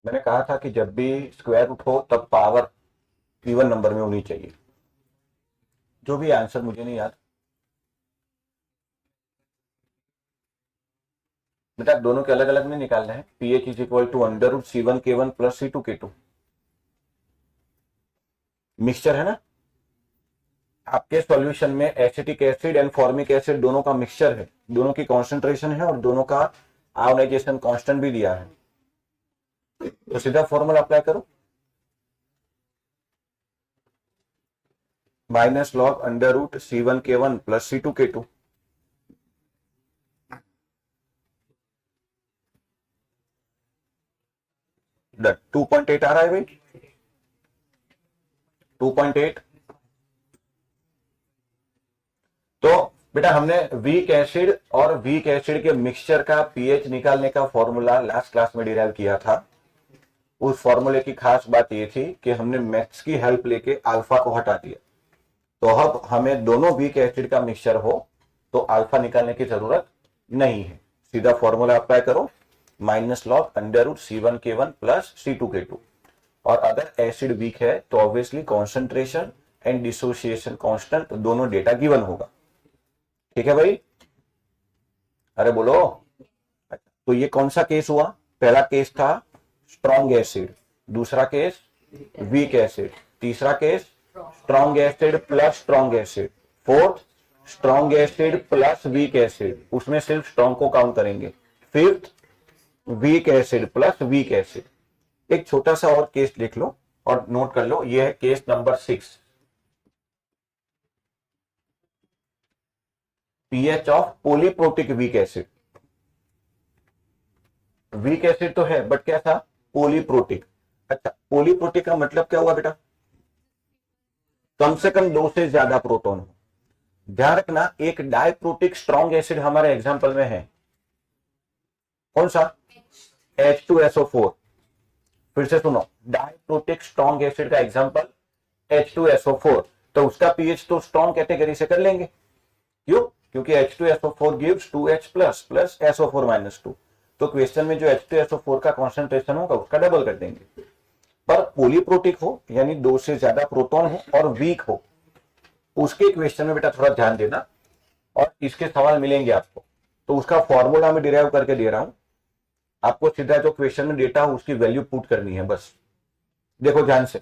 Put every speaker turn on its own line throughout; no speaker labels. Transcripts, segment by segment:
मैंने कहा था कि जब भी स्क्वायर रूट हो तब पावर इवन नंबर में होनी चाहिए। जो भी आंसर मुझे नहीं याद। बेटा दोनों के अलग अलग नहीं निकालना है। P H is equal to under root C1K1 plus C2K2। Mixture है ना। आपके सॉल्यूशन में acetic acid and formic acid दोनों का मिक्सचर है, दोनों की कॉन्सेंट्रेशन है और दोनों का आयोनाइजेशन कांस्टेंट भी दिया है। तो सीधा फॉर्मूला अप्लाई करो, minus log under root C1K1 plus C2K2। 2.8 आ रहा है भाई, 2.8। तो बेटा हमने वीक एसिड और वीक एसिड के मिक्सचर का पीएच निकालने का फॉर्मूला लास्ट क्लास में डिराइव किया था। उस फॉर्मूले की खास बात यह थी कि हमने मैथ्स की हेल्प लेके अल्फा को हटा दिया। तो अब हमें दोनों वीक एसिड का मिक्सचर हो तो अल्फा निकालने की जरूरत नहीं है। सीधा फॉर्मूला अप्लाई करो, minus log under root C1K1 plus C2K2। और अगर एसिड वीक है तो obviously concentration and dissociation constant दोनों डेटा गिवन होगा। ठीक है भाई, अरे बोलो। तो ये कौन सा केस हुआ? पहला केस था स्ट्रॉन्ग एसिड, दूसरा केस वीक एसिड, तीसरा case strong acid plus strong acid, fourth strong acid plus weak acid, उसमें सिर्फ स्ट्रॉन्ग को काउंट करेंगे, fifth weak acid plus weak acid. एक छोटा सा और केस लिख लो और नोट कर लो, यह है case number 6, pH of polyprotic weak acid. Weak acid तो है बट क्या था? पोलीप्रोटिक। अच्छा, पोलीप्रोटिक का मतलब क्या हुआ बेटा? कम से कम दो से ज्यादा प्रोटॉन हो। ध्यान रखना, एक डाइप्रोटिक स्ट्रॉन्ग एसिड हमारे एग्जांपल में है, कौन सा? H2SO4। फिर से सुनो, डाइप्रोटिक स्ट्रॉन्ग एसिड का एग्जांपल H2SO4। तो उसका पीएच तो स्ट्रॉन्ग कैटेगरी से कर लेंगे। क्यों? क्योंकि H2SO4 gives 2H plus plus SO4 minus 2। तो क्वेश्चन में जो H2SO4 का कॉन्सेंट्रेशन होगा उसका डबल कर देंगे। पर पोलीप्रोटिक हो यानी दो से ज्यादा प्रोटॉन हो और वीक हो, उसके क्वेश्चन में बेटा थोड़ा ध्यान देना और इसके सवाल मिलेंगे आपको। तो उसका फॉर्मूला में डिराइव करके दे रहा हूं, आपको सीधा जो क्वेश्चन में डेटा हो उसकी वैल्यू पुट करनी है बस। देखो ध्यान से,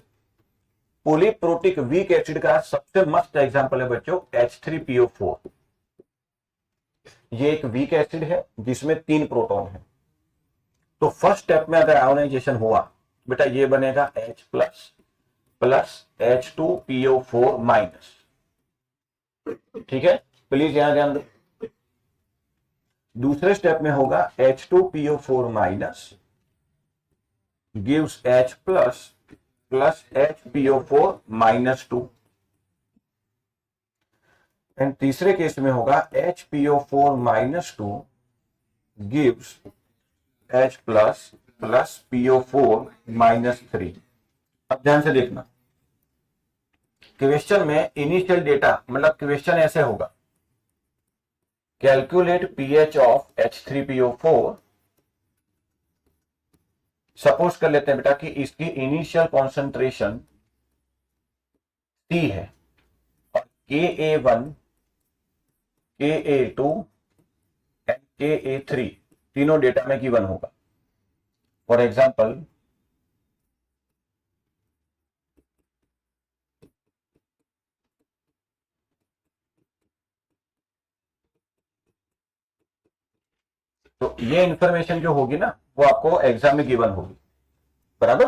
पोलीप्रोटिक वीक एसिड का सबसे मस्त एग्जांपल है बच्चों H3PO4। ये एक वीक एसिड है जिसमें 3 प्रोटॉन है। तो फर्स्ट स्टेप में अगर आयोनाइजेशन हुआ बेटा ये बनेगा H plus plus H2PO4 minus. ठीक है, प्लीज यहां ध्यान दो। दूसरे स्टेप में होगा H2PO4 minus gives H plus plus HPO4 minus 2। And तीसरे केस में होगा HPO4 minus 2 gives H plus plus PO4 minus 3। अब ध्यान से देखना, क्वेश्चन में इनिशियल डेटा मतलब क्वेश्चन ऐसे होगा, calculate pH of H3PO4। Suppose कर लेते हैं बेटा कि इसकी इनिशियल कॉन्सेंट्रेशन T है और Ka1 Ka2 एंड Ka3 तीनों डेटा में गिवन होगा। फॉर एग्जाम्पल तो ये इंफॉर्मेशन जो होगी ना वो आपको एग्जाम में गिवन होगी, बराबर।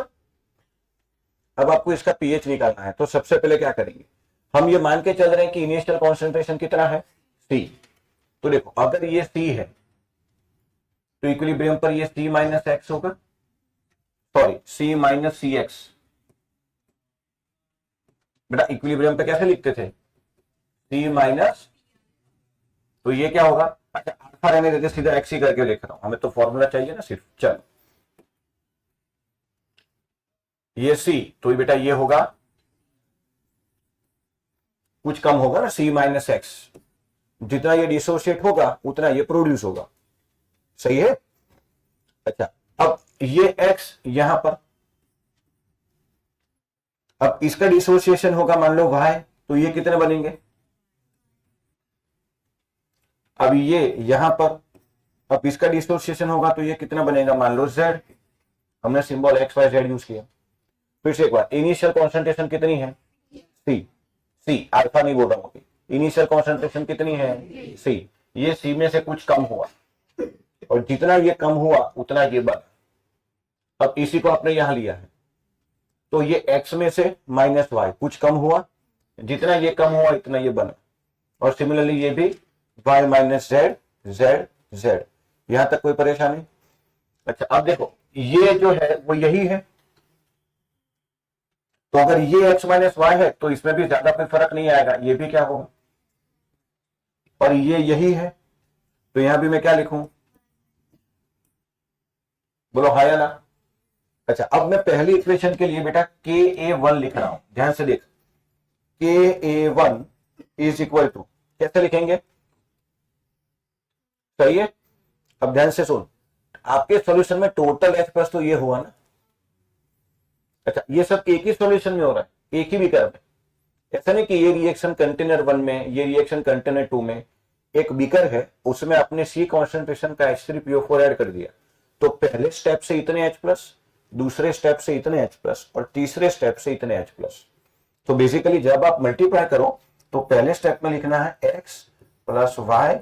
अब आपको इसका पीएच निकालना है तो सबसे पहले क्या करेंगे, हम ये मान के चल रहे हैं कि इनिशियल कॉन्सेंट्रेशन कितना है? C। तो देखो अगर ये C है तो इक्विलिब्रियम पर ये C माइनस एक्स होगा, सॉरी C माइनस सी एक्स। बेटा इक्विलिब्रियम पे कैसे लिखते थे? C माइनस, तो ये क्या होगा? अच्छा अल्फा रहने देते, सीधा एक्स ही करके लिख रहा हूं, हमें तो फॉर्मूला चाहिए ना सिर्फ। चलो ये C, तो बेटा ये होगा कुछ कम होगा ना, C माइनस एक्स। जितना ये डिसोशिएट होगा उतना ये प्रोड्यूस होगा, सही है। अच्छा अब ये x यहां पर, अब इसका डिसोसिएशन होगा मान लो y, तो ये कितने बनेंगे, अब ये यहां पर, अब इसका डिसोसिएशन होगा तो ये कितना बनेगा मान लो z, हमने symbol X Y Z use किया। फिर से एक बार, इनिशियल कॉन्सेंट्रेशन कितनी है सी, सी अल्फा नहीं बोल रहा हूं, इनिशियल कॉन्सेंट्रेशन कितनी है सी, ये सी में से कुछ कम हुआ और जितना ये कम हुआ उतना ये बढ़ा। अब इसी को आपने यहां लिया है तो ये x में से माइनस वाई कुछ कम हुआ, जितना ये कम हुआ इतना ये बना, और सिमिलरली ये भी y minus Z Z Z, यहां तक कोई परेशानी। अच्छा अब देखो ये जो है वो यही है, तो अगर ये x माइनस वाई है तो इसमें भी ज्यादा कोई फर्क नहीं आएगा, ये भी क्या होगा, और ये यही है तो यहां भी मैं क्या लिखूं, बोलो हाँ या ना। अच्छा अब मैं पहली इक्वेशन के लिए बेटा KA1 लिख रहा हूं, ध्यान से देख, KA1 इज इक्वल टू, कैसे लिखेंगे, सही है। अब ध्यान से सुन, आपके सॉल्यूशन में टोटल H प्लस तो ये हुआ ना, अच्छा ये सब एक ही सॉल्यूशन में हो रहा है, एक ही बीकर में, ऐसा नहीं कि ये रिएक्शन कंटेनर 1 में, ये रिएक्शन कंटेनर 2 में, एक बीकर है उसमें आपने C कॉन्सेंट्रेशन का H3PO4 ऐड कर दिया, तो पहले स्टेप से इतने H प्लस, दूसरे स्टेप से इतने H प्लस और तीसरे स्टेप से इतने H प्लस। तो बेसिकली जब आप मल्टीप्लाई करो तो पहले स्टेप में लिखना है x plus Y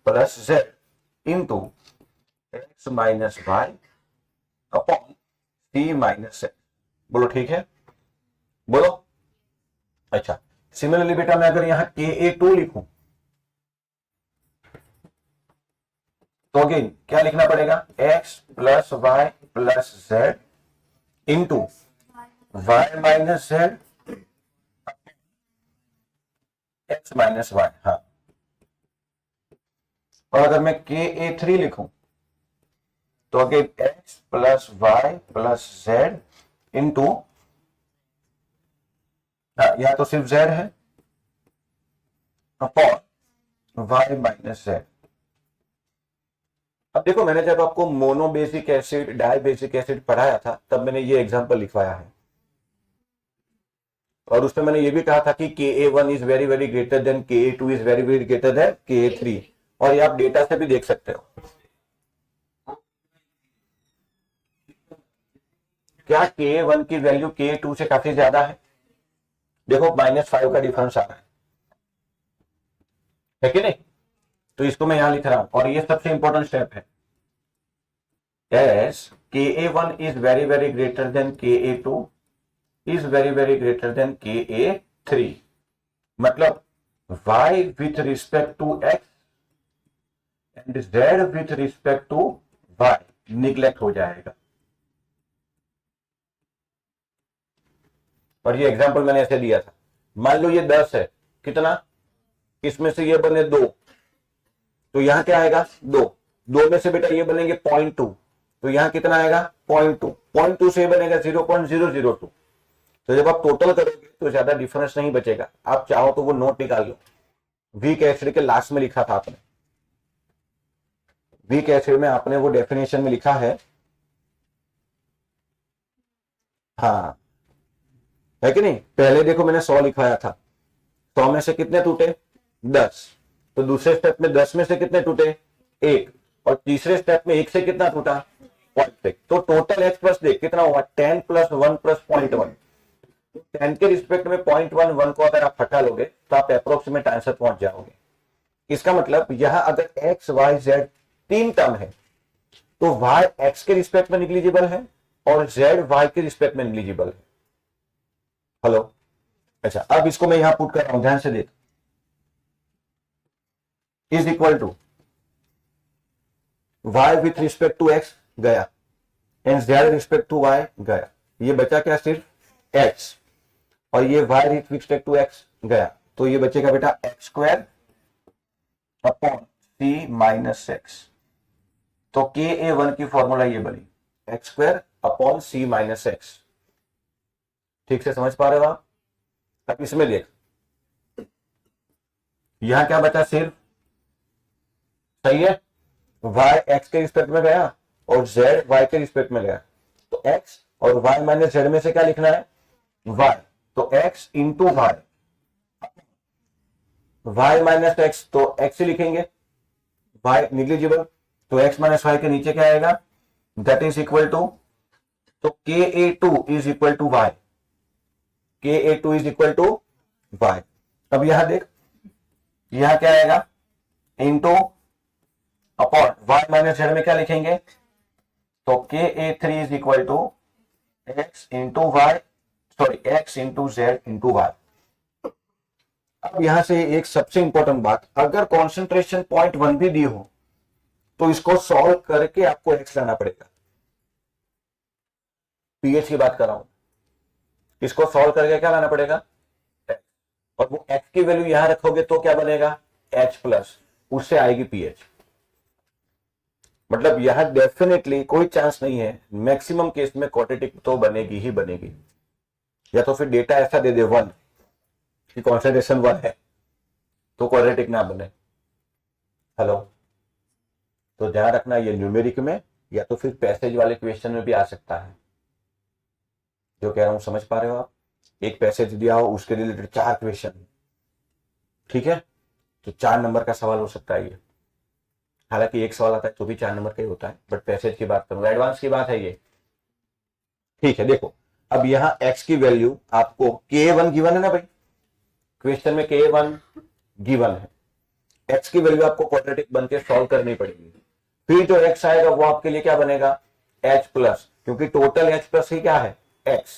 plus Z into x minus y upon c minus z, बोलो ठीक है, बोलो। अच्छा सिमिलरली बेटा मैं अगर यहां KA2 लिखूं तो अगेन क्या लिखना पड़ेगा, x plus Y plus Z into Y minus Z X minus Y, हाँ। और अगर मैं KA3 लिखूं तो again x plus Y plus Z into, या तो सिर्फ z है, अपॉन वाई माइनस जेड। अब देखो मैंने जब आपको mono basic acid di basic acid पढ़ाया था तब मैंने ये एग्जांपल लिखवाया है, और उसमें मैंने ये भी कहा था कि KA1 is very very greater than KA2 is very very greater than KA3, और ये आप डेटा से भी देख सकते हो। क्या KA1 की वैल्यू KA2 से काफी ज्यादा है, देखो -5 का डिफरेंस आ रहा है कि नहीं, तो इसको मैं यहां लिख रहा हूं, और ये सबसे इंपॉर्टेंट स्टेप है, as KA1 is very very greater than KA2 is very very greater than KA3, मतलब y with respect to x and z with respect to y neglect हो जाएगा। और ये एग्जांपल मैंने ऐसे दिया था, मान लो ये 10 है, कितना, इसमें से ये बने 2, तो यहां क्या आएगा 2, 2 में से बेटा ये बनेंगे 0.2, तो यहां कितना आएगा 0.2, 0.2 से बनेगा 0.002, तो जब आप टोटल करोगे तो ज्यादा डिफरेंस नहीं बचेगा। आप चाहो तो वो नोट निकाल लो, वीक एसिड के लास्ट में लिखा था आपने, वीक एसिड में आपने वो डेफिनेशन में लिखा है, हाँ है कि नहीं, पहले देखो मैंने 100 लिखवाया था, 100 में से कितने टूटे 10, तो दूसरे स्टेप में 10 में से कितने टूटे 1, और तीसरे स्टेप में 1 से कितना टूटा 0.6, तो टोटल H प्लस देख कितना हुआ 10 प्लस 1 प्लस 0.1, 10 के रिस्पेक्ट में 0.11 को अगर आप हटा लोगे तो आप अप्रोक्सीमेट आंसर पहुंच जाओगे। इसका मतलब यहां अगर x y z 3 टर्म है तो y x के रिस्पेक्ट में निग्लिजिबल है और z y के रिस्पेक्ट में निग्लिजिबल है। हेलो, अच्छा अब इसको मैं यहां पुट कर रहा हूं, ध्यान से देख, is equal to y with respect to x गया and z respect to y गया, ये बचा क्या सिर्फ x, और ये y with respect to x गया, तो ये बचेगा बेटा x square upon c minus x, तो KA1 की फॉर्मूला ये बनी x square upon c minus x। ठीक से समझ पा रहे हो आप। अब इसमें देख, यहां क्या बचा सिर्फ, सही है, y x के रिस्पेक्ट में गया और z y के रिस्पेक्ट में गया, तो x और y माइनस z में से क्या लिखना है, y, तो x into Y, y minus x तो x ही लिखेंगे, y निग्लिजिबल, तो x माइनस y के नीचे क्या आएगा, दैट इज इक्वल टू, तो Ka2 is equal to y, Ka2 is equal to y। अब यहां देख, यहां क्या आएगा, into upon y minus z में क्या लिखेंगे, तो Ka3 is equal to x into Y, sorry x into z into Y. अब यहां से एक सबसे इंपॉर्टेंट बात, अगर कॉन्सेंट्रेशन पॉइंट 1 भी दी हो तो इसको सॉल्व करके आपको x लाना पड़ेगा। पीएच की बात कर रहा हूं, इसको सॉल्व करके क्या लाना पड़ेगा, x, और वो x की वैल्यू यहां रखोगे तो क्या बनेगा, H प्लस, उससे आएगी पीएच। मतलब यहां डेफिनेटली कोई चांस नहीं है, मैक्सिमम केस में क्वाड्रेटिक तो बनेगी ही बनेगी, या तो फिर डेटा ऐसा दे दे 1 कि कॉन्सेंट्रेशन 1 है तो क्वाड्रेटिक ना बने। हेलो, तो ध्यान रखना ये न्यूमेरिक में या तो फिर पैसेज वाले क्वेश्चन में भी आ सकता है। जो कह रहा हूं समझ पा रहे हो आप, एक पैसेज दिया हो उसके रिलेटेड 4 क्वेश्चन, ठीक है, तो 4 नंबर का सवाल हो सकता है ये। हालांकि एक सवाल आता है तो भी 4 नंबर का ही होता है, बट पैसेज की बात करूंगा, एडवांस की बात है ये, ठीक है। देखो अब यहां x की वैल्यू आपको K1 गिवन है ना भाई, क्वेश्चन में K1 गिवन है, x की वैल्यू आपको क्वाड्रेटिक बन के सॉल्व करनी पड़ेगी। फिर जो x आएगा वो आपके लिए क्या बनेगा, h प्लस, क्योंकि टोटल h प्लस ही क्या है x,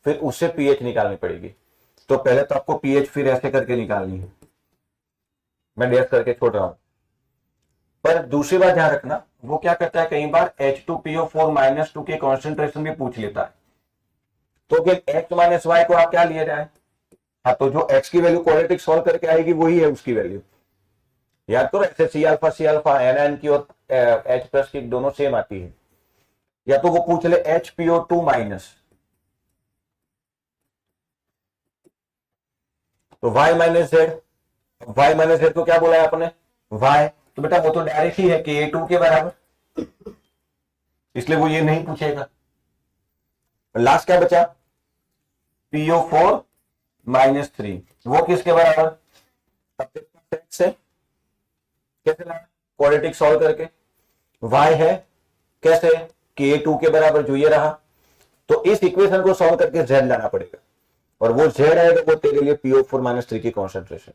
फिर उससे pH निकालनी पड़ेगी। तो पहले तो आपको pH फिर ऐसे करके निकालनी है, मैं डैश करके छोड़ रहा हूं। पर दूसरी बात ध्यान रखना, वो क्या करता है, कई बार H2PO4 - 2 के कॉन्सेंट्रेशन भी पूछ लेता है, तो फिर x माइनस वाई को आप क्या लिए जाए, हाँ, तो जो x की वैल्यू क्वाड्रेटिक सॉल्व करके आएगी वही है उसकी वैल्यू। याद करो ऐसे सी अल्फा एन की और H प्लस की दोनों सेम आती है, या तो वो पूछ ले HPO2 माइनस, तो y minus Z, y minus Z को क्या बोला है आपने, y, तो बेटा वो तो डायरेक्ट ही है Ka2 के बराबर, इसलिए वो ये नहीं पूछेगा। लास्ट क्या बचा, PO4 - 3, वो किसके बराबर, से कैसे लाना, क्वाड्रेटिक सॉल्व करके, y है कैसे, Ka2 के बराबर जो ये रहा, तो इस इक्वेशन को सॉल्व करके z लाना पड़ेगा, और वो z आएगा वो तेरे लिए PO4 - 3 की कॉन्सेंट्रेशन।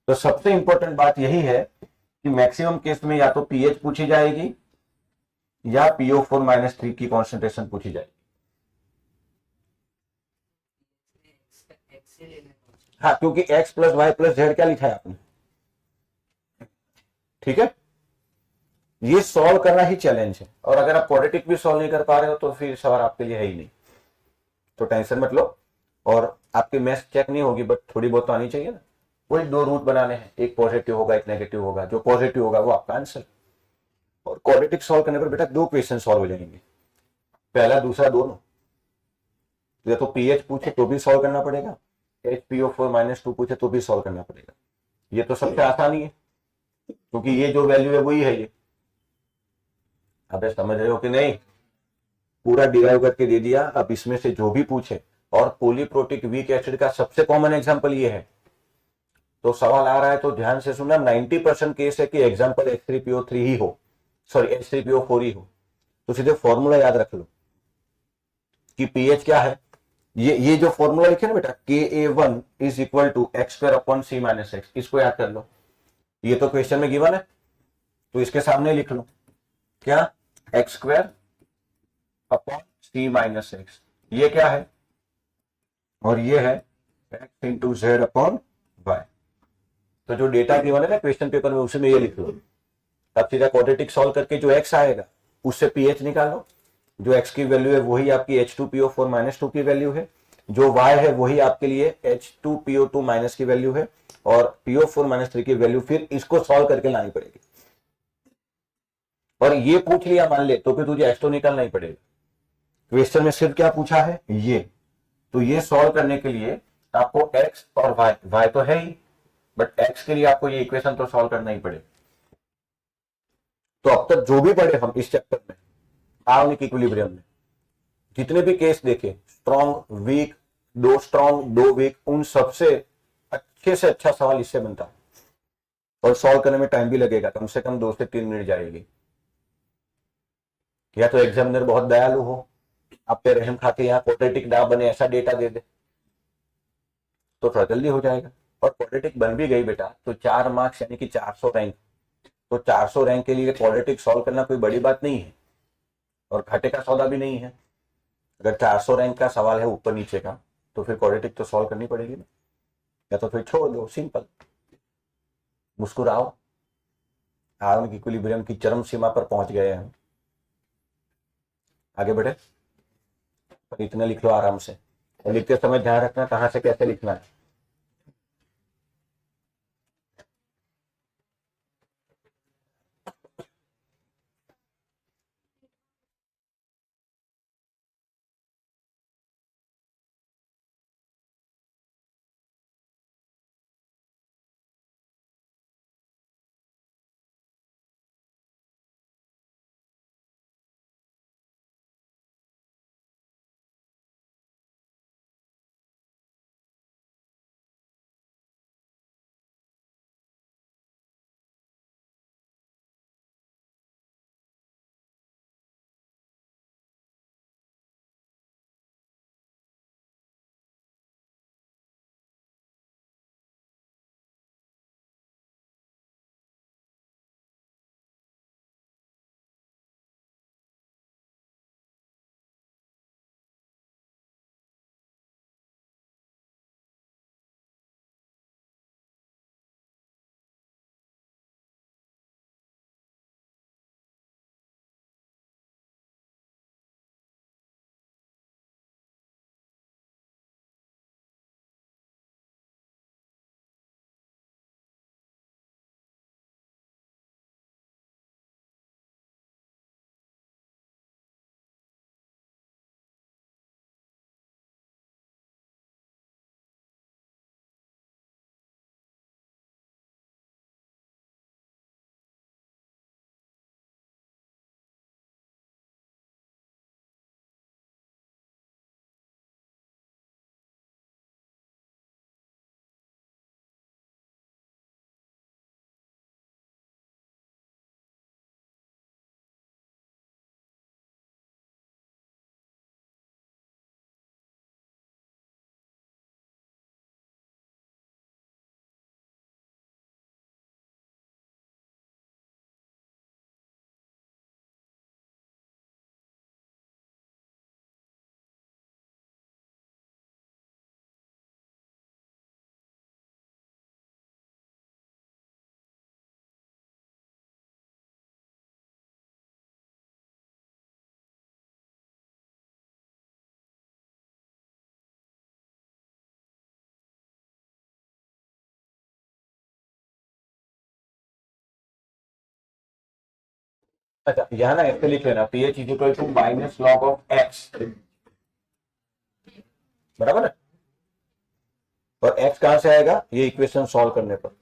तो सबसे इंपॉर्टेंट बात यही है कि मैक्सिमम केस में या तो पीएच पूछी जाएगी या PO4 - 3 की कॉन्सेंट्रेशन पूछी जाएगी। हाँ, क्योंकि x plus Y plus Z क्या लिखा है आपने, ठीक है, ये सॉल्व करना ही चैलेंज है, और अगर आप क्वाड्रेटिक भी सॉल्व नहीं कर पा रहे हो तो फिर सवाल आपके लिए है ही नहीं, तो टेंशन मत लो। और आपकी मैथ्स चेक नहीं होगी, बट थोड़ी बहुत तो आनी चाहिए ना, वही 2 रूट बनाने हैं, एक पॉजिटिव होगा एक नेगेटिव होगा, जो पॉजिटिव होगा वो आपका आंसर। और क्वाड्रेटिक सॉल्व करने पर बेटा 2 क्वेश्चन सॉल्व हो जाएंगे, पहला दूसरा दोनों, या तो पीएच पूछे तो भी सॉल्व करना पड़ेगा, HPO4 - 2 पूछे तो भी सॉल्व करना पड़ेगा। ये तो सबसे आसानी है, क्योंकि ये जो वैल्यू है वही है ये। अब समझ रहे हो कि नहीं, पूरा डिराइव करके दे दिया। अब इसमें से जो भी पूछे, और पॉलीप्रोटिक वीक एसिड का सबसे कॉमन एग्जांपल ये है, तो सवाल आ रहा है तो ध्यान से सुनना, 90% केस है कि एग्जांपल H3PO3 ही हो, सॉरी H3PO4 ही हो, तो सीधे फॉर्मूला याद रख लो कि पीएच क्या है, ये जो फॉर्मूला लिखे ना बेटा, Ka1 is equal to x²/c - x, इसको याद कर लो। ये तो क्वेश्चन में गिवन है, तो इसके सामने लिख लो क्या, x²/c - x, ये क्या है, और ये है x इंटू z/y। तो जो डेटा गिवन है ना क्वेश्चन पेपर में, उसी में ये लिख लो। अब सीधा क्वाड्रेटिक सॉल्व करके जो x आएगा उससे पीएच निकालो, जो x की वैल्यू है वही आपकी H2PO4 - 2 की वैल्यू है, जो y है वही आपके लिए H2PO2 - की वैल्यू है, और PO4 - 3 की वैल्यू फिर इसको सॉल्व करके लानी पड़ेगी। और ये पूछ लिया मान ले तो फिर तुझे x तो निकालना ही पड़ेगा। क्वेश्चन में सिर्फ क्या पूछा है ये, तो ये सॉल्व करने के लिए आपको x और y तो है ही, बट x के लिए आपको ये इक्वेशन तो सॉल्व करना ही पड़ेगा। तो अब तक जो भी पढ़े हम इस चैप्टर में, आयोनिक इक्विलिब्रियम में जितने भी केस देखे, स्ट्रॉन्ग, वीक, दो स्ट्रॉन्ग दो वीक, उन सबसे अच्छे से अच्छा सवाल इससे बनता है और सॉल्व करने में टाइम भी लगेगा, कम से कम 2 से 3 मिनट जाएगी। या तो एग्जामिनर बहुत दयालु हो, आप पे रहम खाते यहाँ क्वाड्रेटिक ना बने ऐसा डेटा दे दे तो थोड़ा जल्दी हो जाएगा। और क्वाड्रेटिक बन भी गई बेटा तो 4 मार्क्स यानी कि 400 रैंक, तो 400 रैंक के लिए क्वाड्रेटिक सॉल्व करना कोई बड़ी बात नहीं है और घाटे का सौदा भी नहीं है। अगर 400 रैंक का सवाल है ऊपर नीचे का तो फिर क्वाड्रेटिक तो सॉल्व करनी पड़ेगी ना, या तो फिर छोड़ दो, सिंपल। मुस्कुराओ, आयन इक्विलिब्रियम की चरम सीमा पर पहुंच गए हैं, आगे बढ़े। पर इतना लिख लो आराम से, लिखते समय ध्यान रखना कहां से कैसे लिखना है। अच्छा, यहाँ ना ऐसे लिख लेना, pH is equal to minus log of X, बराबर है। और एक्स कहां से आएगा, ये इक्वेशन सॉल्व करने पर।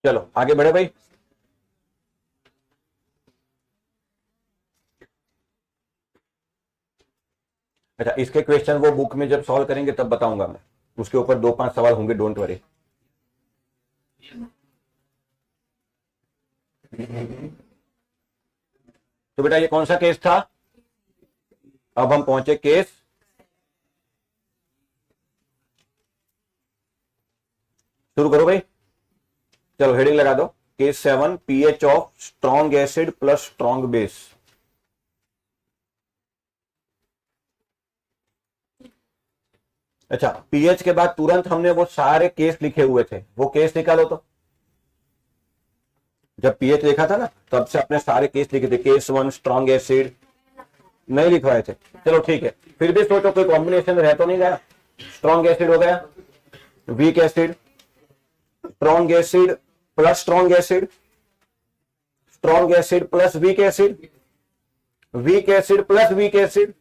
चलो आगे बढ़े भाई। अच्छा, इसके क्वेश्चन वो बुक में जब सॉल्व करेंगे तब बताऊंगा मैं, उसके ऊपर 2-5 सवाल होंगे, डोंट वरी। तो बेटा ये कौन सा केस था? अब हम पहुंचे केस, शुरू करो भाई। चलो हेडिंग लगा दो, case 7, pH of strong acid plus strong base. अच्छा, पीएच के बाद तुरंत हमने वो सारे केस लिखे हुए थे, वो केस निकालो तो। जब पीएच लिखा था ना तब से आपने सारे केस लिखे थे, केस 1 स्ट्रॉन्ग एसिड नहीं लिखवाए थे। चलो ठीक है, फिर भी सोचो कोई कॉम्बिनेशन रह तो नहीं गया। स्ट्रॉन्ग एसिड हो गया, weak acid, strong acid plus strong acid, strong acid plus week acid, weak acid plus weak acid,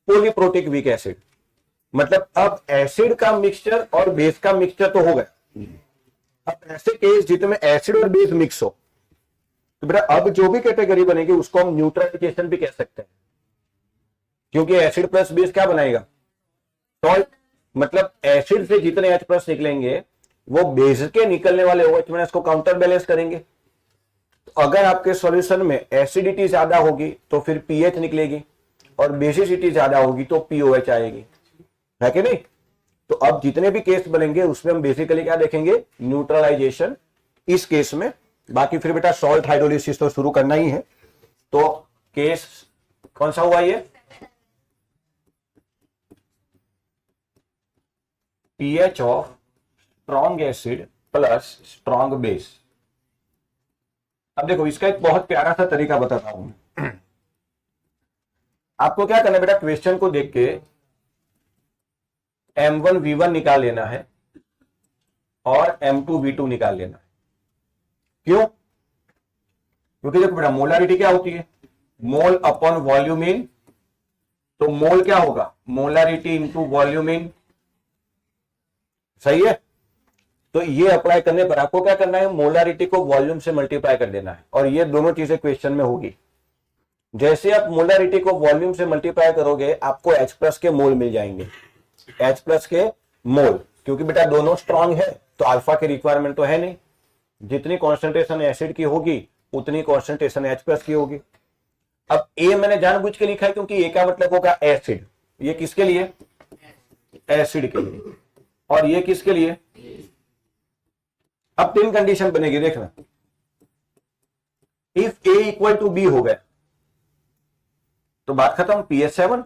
polyprotic weak acid. मतलब अब एसिड का मिक्सचर और बेस का मिक्सचर तो हो गया। अब ऐसे केस जितने एसिड और बेस मिक्स हो, तो बेटा अब जो भी कैटेगरी बनेगी उसको हम न्यूट्रलाइजेशन भी कह सकते हैं, क्योंकि एसिड प्लस बेस क्या बनाएगा? सॉल्ट। मतलब एसिड से जितने H प्लस निकलेंगे वो बेस के निकलने वाले OH माइनस को काउंटर बैलेंस करेंगे। तो अगर आपके सॉल्यूशन में एसिडिटी ज्यादा होगी तो फिर पीएच निकलेगी, और बेसिसिटी ज्यादा होगी तो पीओएच आएगी, है कि नहीं? तो अब जितने भी केस बनेंगे उसमें हम बेसिकली क्या देखेंगे? न्यूट्रलाइजेशन इस केस में। बाकी फिर बेटा सॉल्ट हाइड्रोलिसिस तो शुरू करना ही है। तो केस कौन सा हुआ ये? PH of strong acid plus strong base. अब देखो इसका एक बहुत प्यारा सा तरीका बताता हूं। आपको क्या करना है बेटा, क्वेश्चन को देख के M1V1 निकाल लेना है और M2V2 निकाल लेना है। क्यों? क्योंकि देखो बेटा मोलारिटी क्या होती है? मोल अपॉन वॉल्यूम इन। तो मोल क्या होगा? मोलारिटी इंटू वॉल्यूम इन। सही है? तो ये अप्लाई करने पर आपको क्या करना है? मोलारिटी को वॉल्यूम से मल्टीप्लाई कर देना है, और ये दोनों चीजें क्वेश्चन में होगी। जैसे आप मोलारिटी को वॉल्यूम से मल्टीप्लाई करोगे आपको H प्लस के मोल मिल जाएंगे, H प्लस के मोल। क्योंकि बेटा दोनों स्ट्रांग है तो अल्फा की रिक्वायरमेंट तो है नहीं, जितनी कॉन्सेंट्रेशन एसिड की होगी उतनी कॉन्सेंट्रेशन H प्लस की होगी। अब ए मैंने जानबूझ के लिखा है क्योंकि ए का मतलब होगा एसिड, ये किसके लिए? एसिड के लिए। और ये किसके लिए? अब 3 कंडीशन बनेगी, देखना। If A equal to B हो गया तो बात खत्म, pH 7।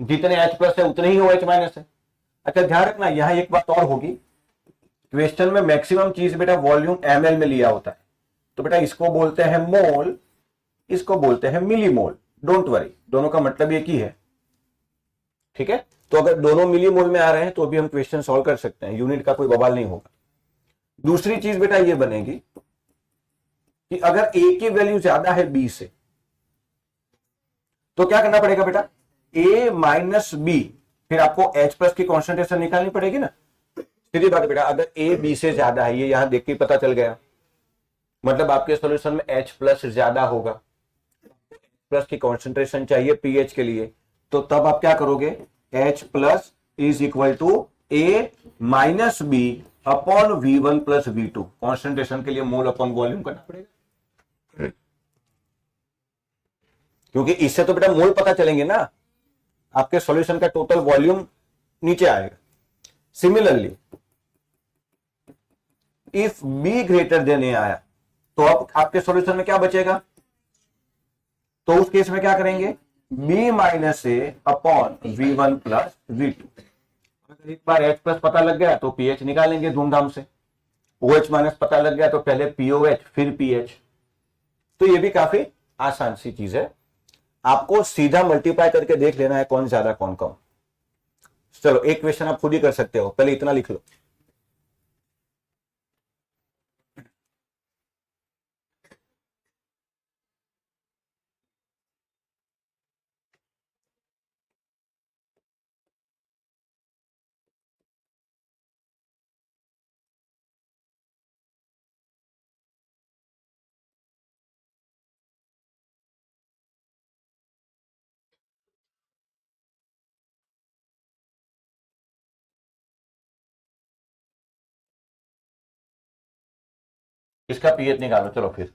जितने H प्लस है उतने ही OH माइनस है। अच्छा ध्यान रखना, यहां एक बात और होगी, क्वेश्चन में मैक्सिमम चीज बेटा वॉल्यूम ml में लिया होता है। तो बेटा इसको बोलते हैं मोल, इसको बोलते हैं मिलीमोल। डोंट वरी, दोनों का मतलब एक ही है। ठीक है? तो अगर दोनों मिलीमोल में आ रहे हैं तो भी हम क्वेश्चन सॉल्व कर सकते हैं, यूनिट का कोई बवाल नहीं होगा। दूसरी चीज बेटा ये बनेगी कि अगर ए की वैल्यू ज्यादा है बी से तो क्या करना पड़ेगा बेटा? ए माइनस बी, फिर आपको H प्लस की कॉन्सेंट्रेशन निकालनी पड़ेगी ना। सीधी बात है बेटा, अगर ए बी से ज्यादा है, ये यहां देख के पता चल गया, मतलब आपके सॉल्यूशन में H प्लस ज्यादा होगा, प्लस की कॉन्सेंट्रेशन चाहिए पीएच के लिए, तो तब आप क्या करोगे? H plus is equal to A minus B upon V1 plus V2। Concentration के लिए मोल अपॉन वॉल्यूम करना पड़ेगा, क्योंकि इससे तो बेटा मोल पता चलेंगे ना, आपके सॉल्यूशन का टोटल वॉल्यूम नीचे आएगा। Similarly if B greater than A आया तो अब आपके सॉल्यूशन में क्या बचेगा? तो उस केस में क्या करेंगे? बी माइनस ए अपॉन V1 प्लस V2। अगर एक बार H प्लस पता लग गया तो पीएच निकालेंगे धूमधाम से, OH माइनस पता लग गया तो पहले POH फिर पीएच। तो ये भी काफी आसान सी चीज है, आपको सीधा मल्टीप्लाई करके देख लेना है कौन ज्यादा कौन कम। चलो एक क्वेश्चन आप खुद ही कर सकते हो, पहले इतना लिख लो। इसका पीएच निकालो चलो फिर।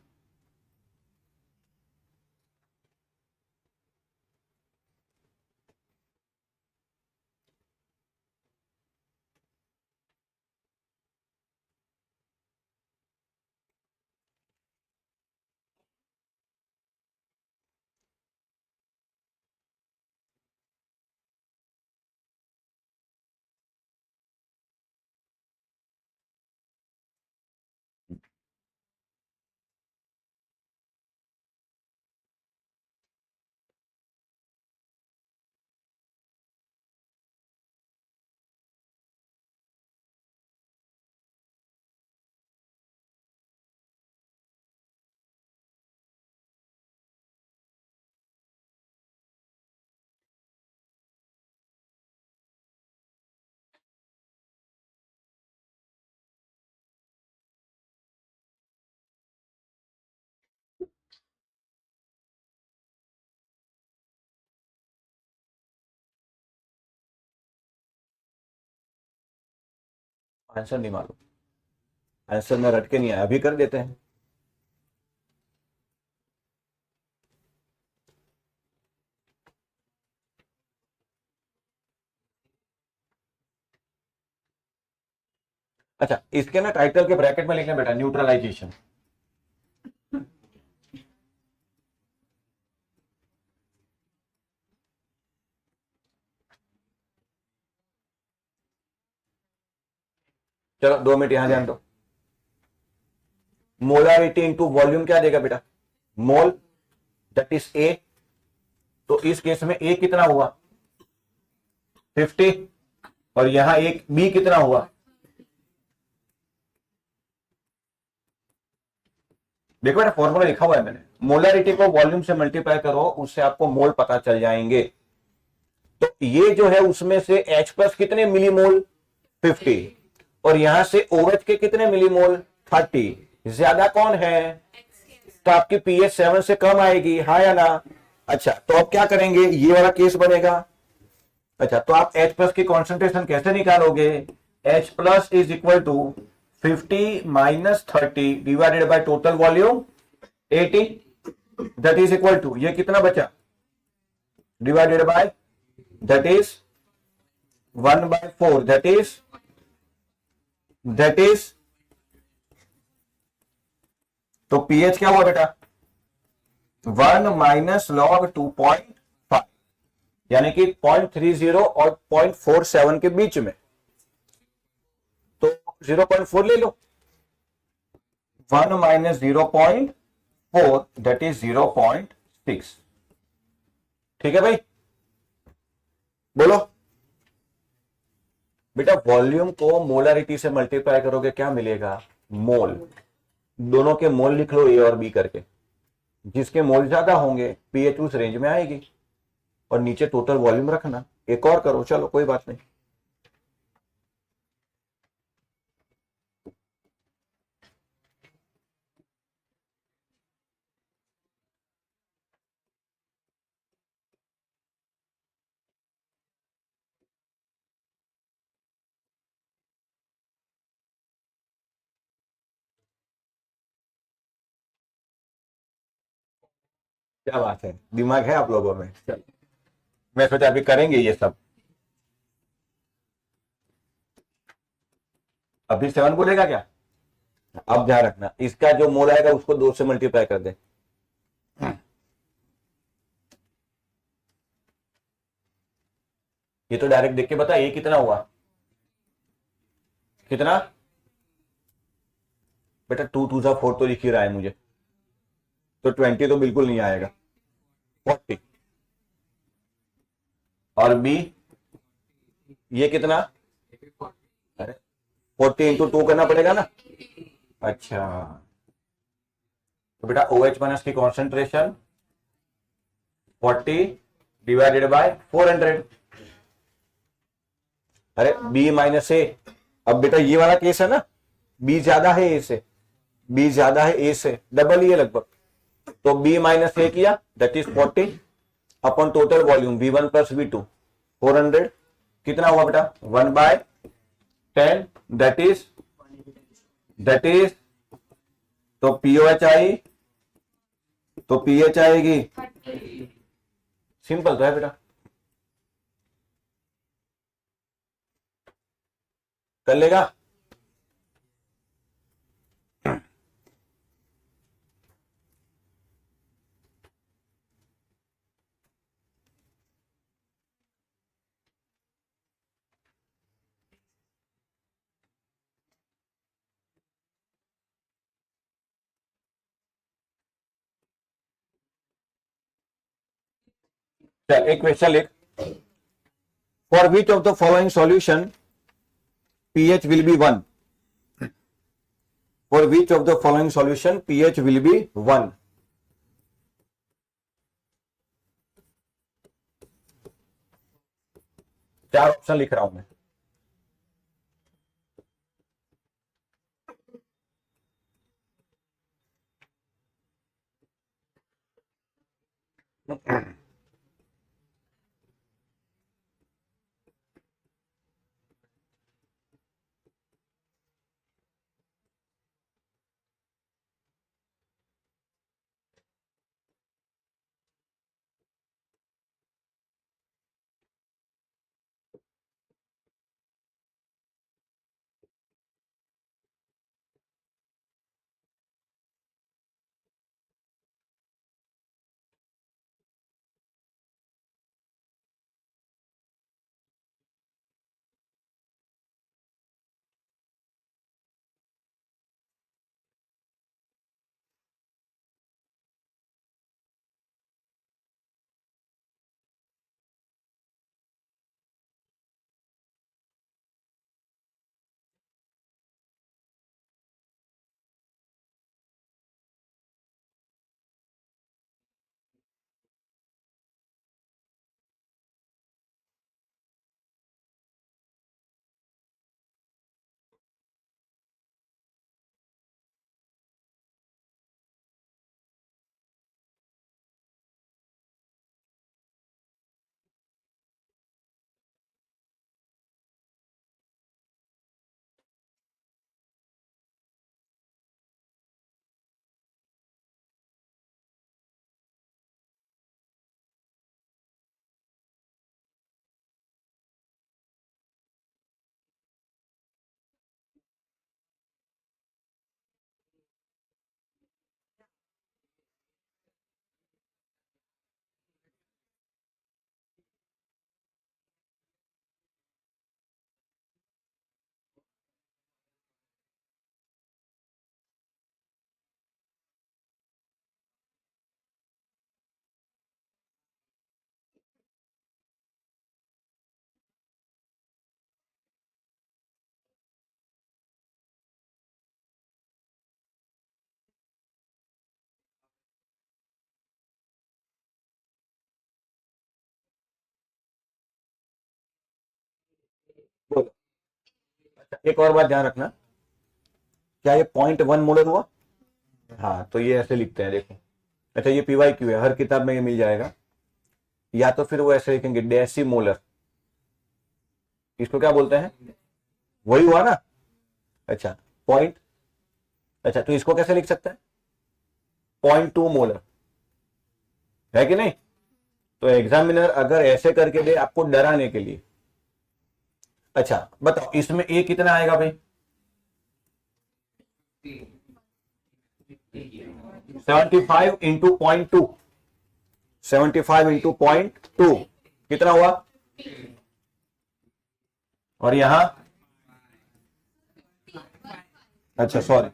आंसर नहीं मालूम, आंसर में रट के नहीं आया, अभी कर देते हैं। अच्छा, इसके ना टाइटल के ब्रैकेट में लिखना बेटा न्यूट्रलाइजेशन। चलो 2 मिनट यहां ध्यान दो। मोलारिटी इंटू वॉल्यूम क्या देगा बेटा? मोल, दैट इज ए। तो इस केस में ए कितना हुआ? 50। और यहां एक बी कितना हुआ? देखो बेटा फॉर्मूला लिखा हुआ है मैंने, मोलारिटी को वॉल्यूम से मल्टीप्लाई करो, उससे आपको मोल पता चल जाएंगे। तो ये जो है उसमें से H प्लस कितने मिलीमोल? 50। और यहां से OH के कितने मिलीमोल? 30। ज्यादा कौन है? तो आपकी पीएच 7 से कम आएगी, हाँ या ना? अच्छा, तो अब क्या करेंगे, ये वाला केस बनेगा। अच्छा, तो आप H प्लस की कॉन्सेंट्रेशन कैसे निकालोगे? H plus is equal to 50 minus 30 divided by total volume 80, that is equal to, ये कितना बचा? Divided by, that is 1/4, that is तो पीएच क्या हुआ बेटा? 1 माइनस लॉग 2.5, यानी कि 0.30 और 0.47 के बीच में। तो 0.4 ले लो, 1 माइनस 0.4 दैट इज 0.6। ठीक है भाई, बोलो बेटा। वॉल्यूम को मोलारिटी से मल्टीप्लाई करोगे क्या मिलेगा? मोल। दोनों के मोल लिख लो, ए और बी करके। जिसके मोल ज्यादा होंगे पीएच उस रेंज में आएगी, और नीचे टोटल वॉल्यूम रखना। एक और करो, चलो कोई बात नहीं। क्या बात है, दिमाग है आप लोगों में। चलो, मैं सोचा अभी करेंगे ये सब। अभी 7 बोलेगा क्या? अब ध्यान रखना, इसका जो मोल आएगा उसको 2 से मल्टीप्लाई कर दे। ये तो डायरेक्ट देख के बता, ये कितना हुआ? कितना बेटा? 2 2 जा 4 तो लिख ही रहा है मुझे, तो 20 तो बिल्कुल नहीं आएगा। 40। और बी ये कितना? अरे 40 इंटू 2 करना पड़ेगा ना। अच्छा, तो बेटा OH माइनस की कॉन्सेंट्रेशन 40 डिवाइडेड बाय 400। अरे बी माइनस ए। अब बेटा ये वाला केस है ना, बी ज्यादा है ए से, बी ज्यादा है ए से, डबल ही है लगभग। तो बी माइनस ए किया, that is 40 upon total volume V1 plus V2 400। कितना हुआ बेटा? 1/10, दैट इज तो पीओएच आई तो पीएच आएगी। सिंपल तो है बेटा, कर लेगा। चल एक क्वेश्चन लिख, for which of the following solution pH will be 1, for which of the following solution pH will be 1? चार ऑप्शन लिख रहा हूं मैं। बोलो। अच्छा, एक और बात ध्यान रखना, क्या ये 0.1 मोलर हुआ? हाँ, तो ये ऐसे लिखते हैं देखो। अच्छा, ये पीवाई क्यू है, हर किताब में ये मिल जाएगा, या तो फिर वो ऐसे लिखेंगे डेसी मोलर, इसको क्या बोलते हैं? वही हुआ ना। अच्छा, पॉइंट, अच्छा तो इसको कैसे लिख सकते हैं? 0.2 मोलर, है कि नहीं? तो एग्जामिनर अगर ऐसे करके दे आपको डराने के लिए, अच्छा बताओ इसमें ए कितना आएगा भाई? 75 इंटू 0.2, 75 इंटू 0.2 कितना हुआ? और यहां, अच्छा सॉरी,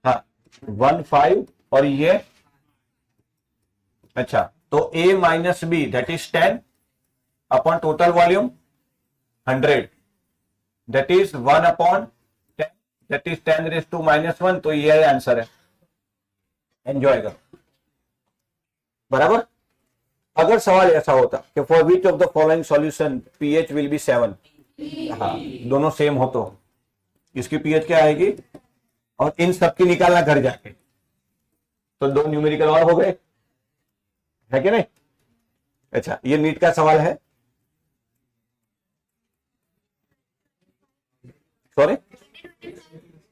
हाँ 1.5 और ये, अच्छा तो A minus B that is 10 upon total volume 100, that is 1 upon 10, that is 10⁻⁻1। तो ये आंसर है, एंजॉय करो। बराबर। अगर सवाल ऐसा होता कि for which of the following solution pH will be 7, हाँ दोनों सेम हो तो इसकी पीएच क्या आएगी, और इन सबकी निकालना घर जाके, तो दो न्यूमेरिकल और हो गए, है कि नहीं? अच्छा, ये नीट का सवाल है, सॉरी,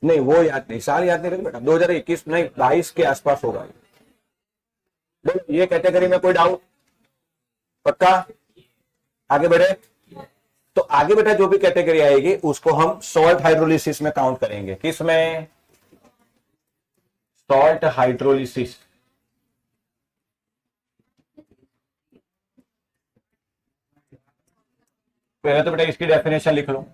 नहीं वो याद नहीं, साल याद नहीं रहे बेटा, 2021 नहीं 22 के आसपास होगा। ये कैटेगरी में कोई डाउट? पक्का? आगे बढ़े। तो आगे बेटा जो भी कैटेगरी आएगी उसको हम सॉल्ट हाइड्रोलिसिस में काउंट करेंगे। किस में? Salt hydrolysis. पहले तो बेटा इसकी डेफिनेशन लिख लो।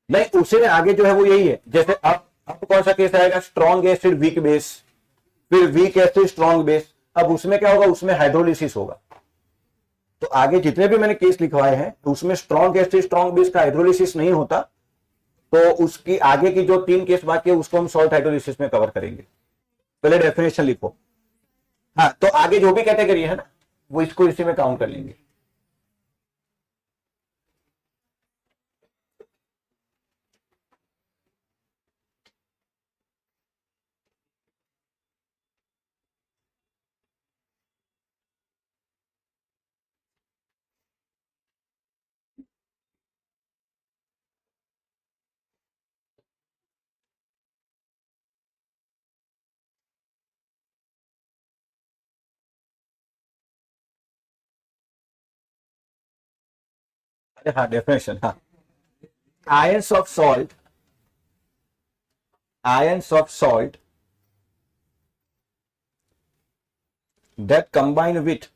नहीं, उससे आगे जो है वो यही है। जैसे अब कौन सा केस आएगा? स्ट्रॉन्ग एसिड वीक बेस, फिर वीक एसिड स्ट्रॉन्ग बेस। अब उसमें क्या होगा? उसमें हाइड्रोलिसिस होगा। तो आगे जितने भी मैंने केस लिखवाए हैं उसमें स्ट्रॉन्ग एसिड स्ट्रॉन्ग बेस का हाइड्रोलिसिस नहीं होता, तो उसकी आगे की जो 3 केस बाकी है उसको हम सॉल्ट हाइड्रोलिसिस में कवर करेंगे। पहले डेफिनेशन लिखो। हाँ, तो आगे जो भी कैटेगरी है ना वो इसको इसी में काउंट कर लेंगे। अरे हाँ, डेफिनेशन, हाँ। Ions of salt, ions of salt that combine with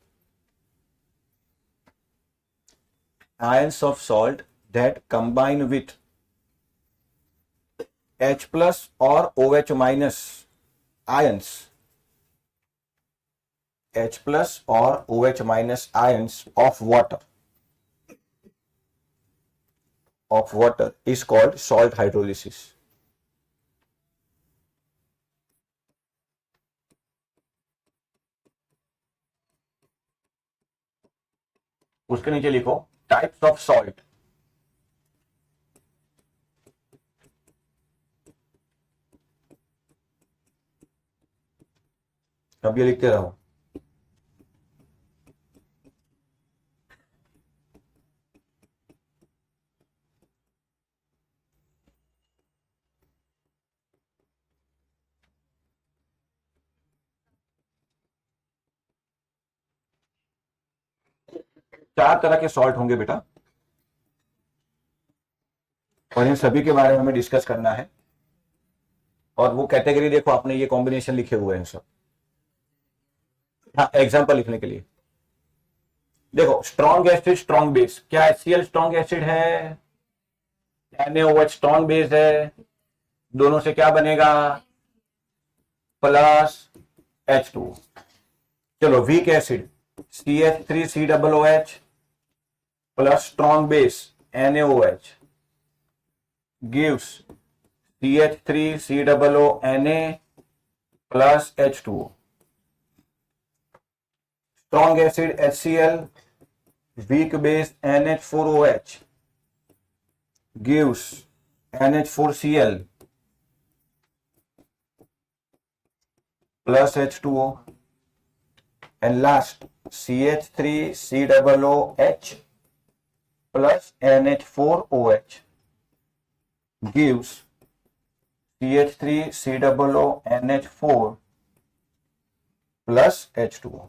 ions of salt that combine with H plus or OH minus ions, H plus or OH minus ions of water is called salt hydrolysis. उसके नीचे लिखो types of salt. अब ये लिखते रहो। चार तरह के सॉल्ट होंगे बेटा, और इन सभी के बारे में हमें डिस्कस करना है। और वो कैटेगरी देखो, आपने ये कॉम्बिनेशन लिखे हुए हैं सब। हाँ, एग्जांपल लिखने के लिए देखो, स्ट्रॉन्ग एसिड स्ट्रॉन्ग बेस, क्या HCl स्ट्रॉन्ग एसिड है? NaOH स्ट्रॉन्ग बेस है। दोनों से क्या बनेगा? Plus H2। चलो, weak acid CH3COOH plus strong base NaOH gives CH3COONA plus H2O। strong acid HCl, weak base NH4OH gives NH4Cl plus H2O, and last CH3COOH plus NH4OH gives CH3COONH4 plus H2O।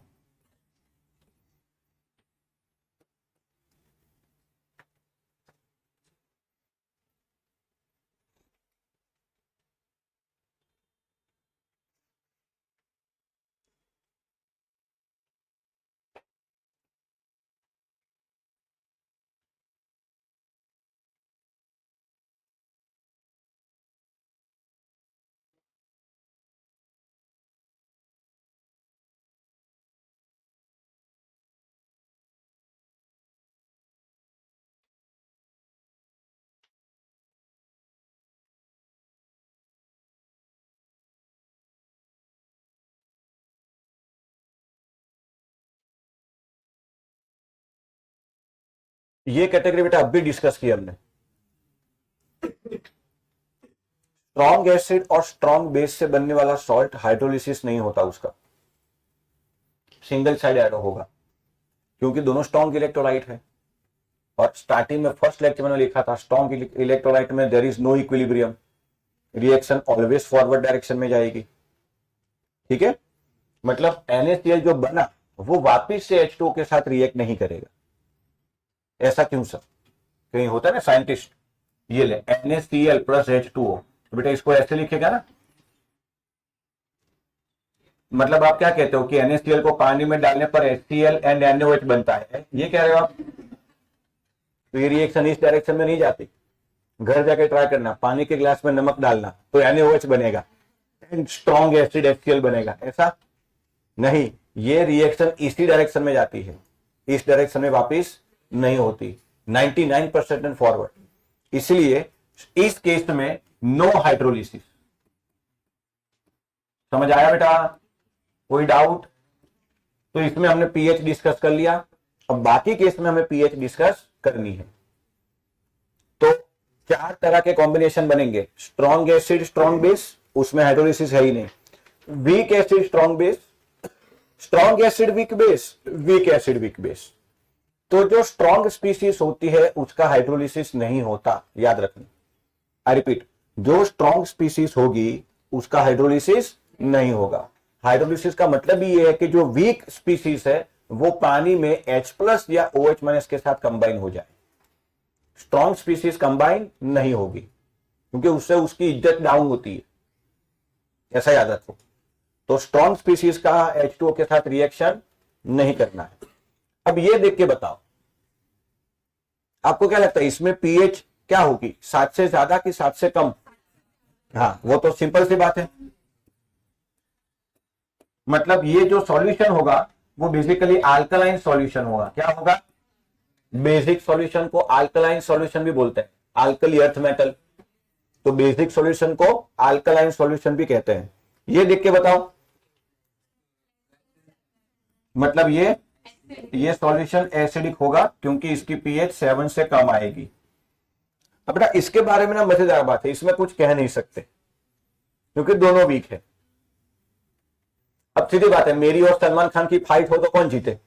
ये category बेटा अब भी discuss की हमने। Strong acid और strong base से बनने वाला सॉल्ट हाइड्रोलिसिस नहीं होता, उसका सिंगल साइड एरो होगा, क्योंकि दोनों स्ट्रॉन्ग इलेक्ट्रोलाइट है और स्टार्टिंग में फर्स्ट लेक्चर में लिखा था स्ट्रॉन्ग इलेक्ट्रोलाइट में there is no equilibrium, reaction always forward direction में जाएगी। ठीक है, मतलब NaCl जो बना वो वापिस से H2O के साथ रिएक्ट नहीं करेगा। ऐसा क्यों सर? कहीं होता है ना साइंटिस्ट, ये ले NaCl प्लस H2O, तो बेटा इसको ऐसे लिखेगा ना, मतलब आप क्या कहते हो कि NaCl को पानी में डालने पर HCl एंड NaOH बनता है, ये कह रहे हो आप? तो ये रिएक्शन इस डायरेक्शन में नहीं जाती। घर जाके ट्राई करना, पानी के ग्लास में नमक डालना तो NaOH बनेगा एंड स्ट्रॉन्ग एसिड HCl बनेगा, ऐसा नहीं। ये रिएक्शन इसी डायरेक्शन में जाती है, इस डायरेक्शन में वापिस नहीं होती, 99% फॉरवर्ड। इसलिए इस केस में नो हाइड्रोलिसिस। समझ आया बेटा? कोई डाउट? तो इसमें हमने पीएच डिस्कस कर लिया, अब बाकी केस में हमें पीएच डिस्कस करनी है। तो 4 तरह के कॉम्बिनेशन बनेंगे, स्ट्रॉन्ग एसिड स्ट्रॉन्ग बेस, उसमें हाइड्रोलिसिस है ही नहीं। Weak acid strong base, strong acid weak base, week acid weak base. तो जो स्ट्रॉन्ग स्पीसीज होती है उसका हाइड्रोलिसिस नहीं होता, याद रखना। आई रिपीट, जो स्ट्रॉन्ग स्पीसीज होगी उसका हाइड्रोलिसिस नहीं होगा। हाइड्रोलिसिस का मतलब ये है कि जो वीक स्पीसीज है वो पानी में H+ या OH- के साथ कंबाइन हो जाए। स्ट्रॉन्ग स्पीसीज कंबाइन नहीं होगी क्योंकि उससे उसकी इज्जत डाउन होती है, ऐसा याद रखो। तो स्ट्रॉन्ग स्पीसीज का H2O के साथ रिएक्शन नहीं करना है। अब ये देख के बताओ, आपको क्या लगता है इसमें पीएच क्या होगी, 7 से ज्यादा कि 7 से कम? हाँ, वो तो सिंपल सी बात है। मतलब ये जो सॉल्यूशन होगा वो बेसिकली अल्कलाइन सॉल्यूशन होगा। क्या होगा? बेसिक सॉल्यूशन को अल्कलाइन सॉल्यूशन भी बोलते हैं, अल्कली अर्थ मेटल। तो बेसिक सॉल्यूशन को अल्कलाइन सॉल्यूशन भी कहते हैं। ये देख के बताओ, मतलब ये सॉल्यूशन एसिडिक होगा क्योंकि इसकी पीएच 7 से कम आएगी। अब बेटा इसके बारे में ना मजेदार बात है, इसमें कुछ कह नहीं सकते क्योंकि दोनों वीक है। अब सीधी बात है, मेरी और सलमान खान की फाइट हो तो कौन जीते?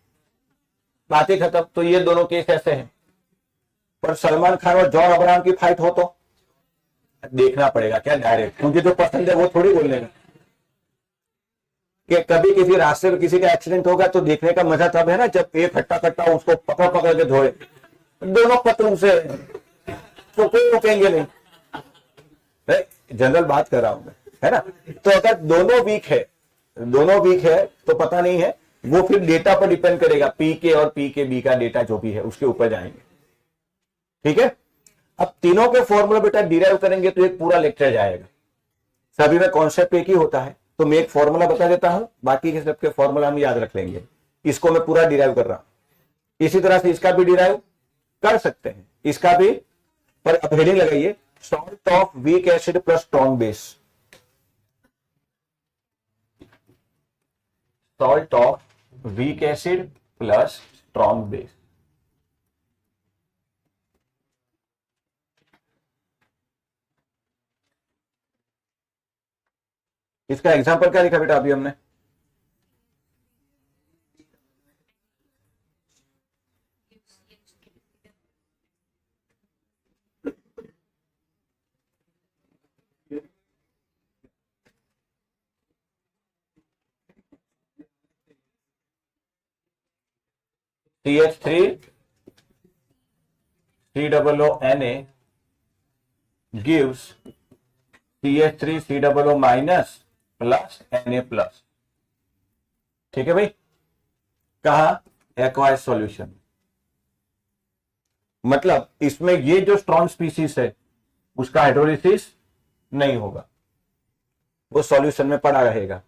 बात ही खत्म। तो ये दोनों केस ऐसे हैं। पर सलमान खान और जॉन अब्राहम की फाइट हो तो देखना पड़ेगा क्या डायरेक्ट, मुझे जो पसंद है वो थोड़ी बोलने का। कि कभी किसी रास्ते में किसी का एक्सीडेंट होगा तो देखने का मजा तब है ना जब एक हट्टा कट्टा उसको पकड़ पकड़ के धोए, दोनों पतलू से, तो कोई रुकेंगे नहीं। जनरल बात कर रहा हूं मैं, है ना? तो अगर दोनों वीक है तो पता नहीं है, वो फिर डेटा पर डिपेंड करेगा, पीके और पीके का डेटा जो भी है उसके ऊपर जाएंगे। ठीक है, अब तीनों के फॉर्मूला बेटा डिराइव करेंगे तो एक पूरा लेक्चर जाएगा। सभी में कॉन्सेप्ट एक ही होता है, तो मैं एक फॉर्मूला बता देता हूं, बाकी के सबके फॉर्मूला हम याद रख लेंगे। इसको मैं पूरा डिराइव कर रहा हूं, इसी तरह से इसका भी डिराइव कर सकते हैं, इसका भी। पर अब हेडिंग लगाइए, salt of weak acid plus strong base. Salt of weak acid plus strong base. इसका एग्जांपल क्या लिखा बेटा अभी हमने? CH3 COO Na gives CH3 COO minus plus Na plus. ठीक है भाई, कहा एक्वायर्ड सॉल्यूशन। मतलब इसमें ये जो स्ट्रॉन्ग स्पीसीज है उसका हाइड्रोलिसिस नहीं होगा, वो सॉल्यूशन में पड़ा रहेगा।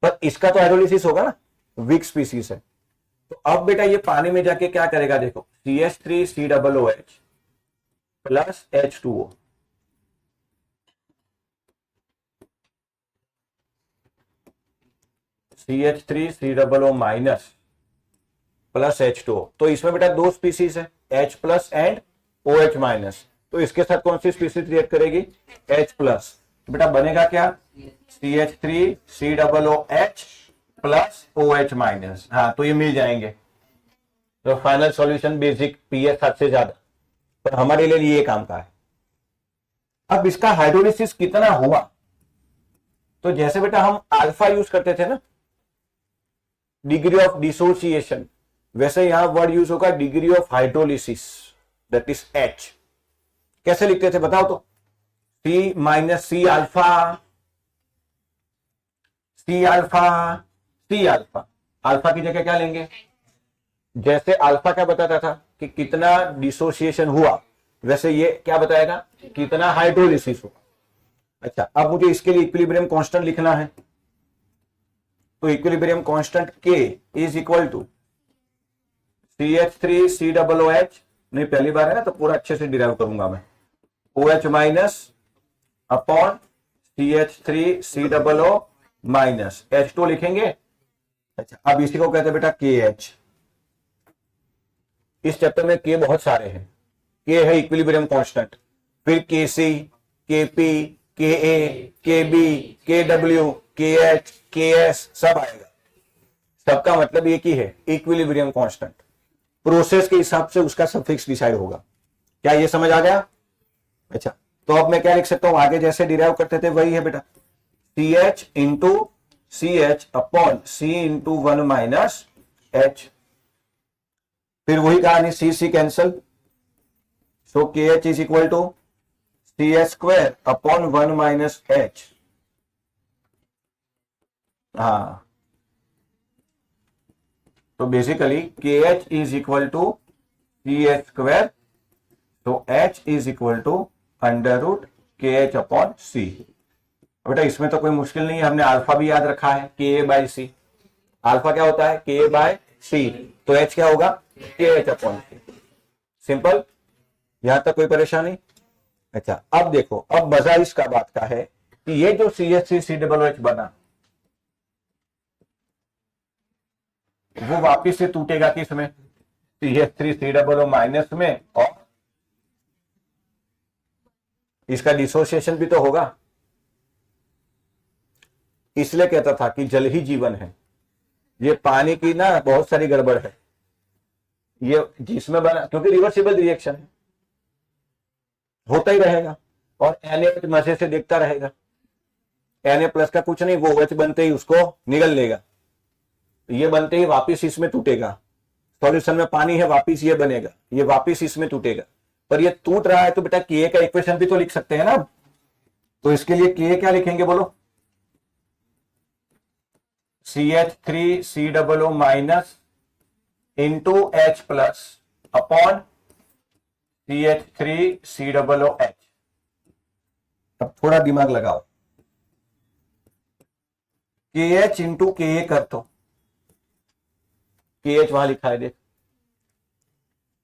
पर इसका तो हाइड्रोलिसिस होगा ना, वीक स्पीसीज है। तो अब बेटा ये पानी में जाके क्या करेगा, देखो CH3 COOH plus H2O, CH3 COO minus plus H2O। तो इसमें बेटा दो स्पीसीज है, H plus and OH minus. तो इसके साथ कौन सी स्पीसीज रिएक्ट करेगी? H plus. तो बेटा बनेगा क्या? CH3 COOH plus OH minus. हाँ, तो ये मिल जाएंगे। तो फाइनल सॉल्यूशन बेसिक पीएच 7 से ज्यादा, पर हमारे लिए ये काम का है। अब इसका हाइड्रोलिसिस कितना हुआ, तो जैसे बेटा हम अल्फा यूज करते थे ना, डिग्री ऑफ डिसोसिएशन, वैसे यहां वर्ड यूज होगा degree of hydrolysis, that is H. कैसे लिखते थे बताओ तो, C minus C alpha, C alpha, C alpha. Alpha की जगह क्या लेंगे, जैसे अल्फा क्या बताता था कि कितना डिसोसिएशन हुआ, वैसे ये क्या बताएगा कितना हाइड्रोलिसिस हुआ। अच्छा, अब मुझे इसके लिए इक्विलिब्रियम कांस्टेंट लिखना है, तो equilibrium constant K is equal to CH3 COOH, नहीं पहली बार है ना तो पूरा अच्छे से डिराइव करूंगा मैं, OH minus upon CH3 COO minus H2 लिखेंगे। अच्छा, अब इसी को कहते हैं बेटा KH। इस चैप्टर में K बहुत सारे हैं, K है इक्विलिब्रियम कांस्टेंट, फिर KC, KP, KA, KB, KW, KH, KS सब आएगा। सबका मतलब एक ही है, इक्विलिब्रियम कांस्टेंट। प्रोसेस के हिसाब से उसका सफिक्स डिसाइड होगा। क्या ये समझ आ गया? अच्छा, तो अब मैं क्या लिख सकता हूं, आगे जैसे डिराइव करते थे वही है बेटा, CH into CH upon C into 1 minus H। फिर वही कहानी, C cancel, so KH is equal to CH square upon 1 minus H। हाँ, तो basically KH is equal to CH square, तो H is equal to under root KH upon C। बेटा इसमें तो कोई मुश्किल नहीं है, हमने अल्फा भी याद रखा है KA बाई C। अल्फा क्या होता है KA बाय C, तो H क्या होगा KH अपॉन C। सिंपल, यहां तक कोई परेशानी? अच्छा, अब देखो, अब मजा इसका बात का है कि ये जो CH3COOH बना वो वापिस से टूटेगा किसमें, CH3COO माइनस में, और इसका डिसोसिएशन भी तो होगा। इसलिए कहता था कि जल ही जीवन है। ये पानी की ना बहुत सारी गड़बड़ है, ये जिसमें बना, क्योंकि रिवर्सिबल रिएक्शन है, होता ही रहेगा, और Na मजे से देखता रहेगा। Na प्लस का कुछ नहीं, वो OH बनते ही उसको निगल लेगा, ये बनते ही वापिस इसमें टूटेगा। सॉल्यूशन में पानी है, वापिस ये बनेगा, ये वापिस इसमें टूटेगा। पर ये टूट रहा है तो बेटा Ka का इक्वेशन भी तो लिख सकते हैं ना। तो इसके लिए Ka क्या लिखेंगे बोलो, CH3COO minus into H plus upon CH3COOH। अब थोड़ा दिमाग लगाओ, KH इंटू Ka कर दो, KH वहां लिखा है देख,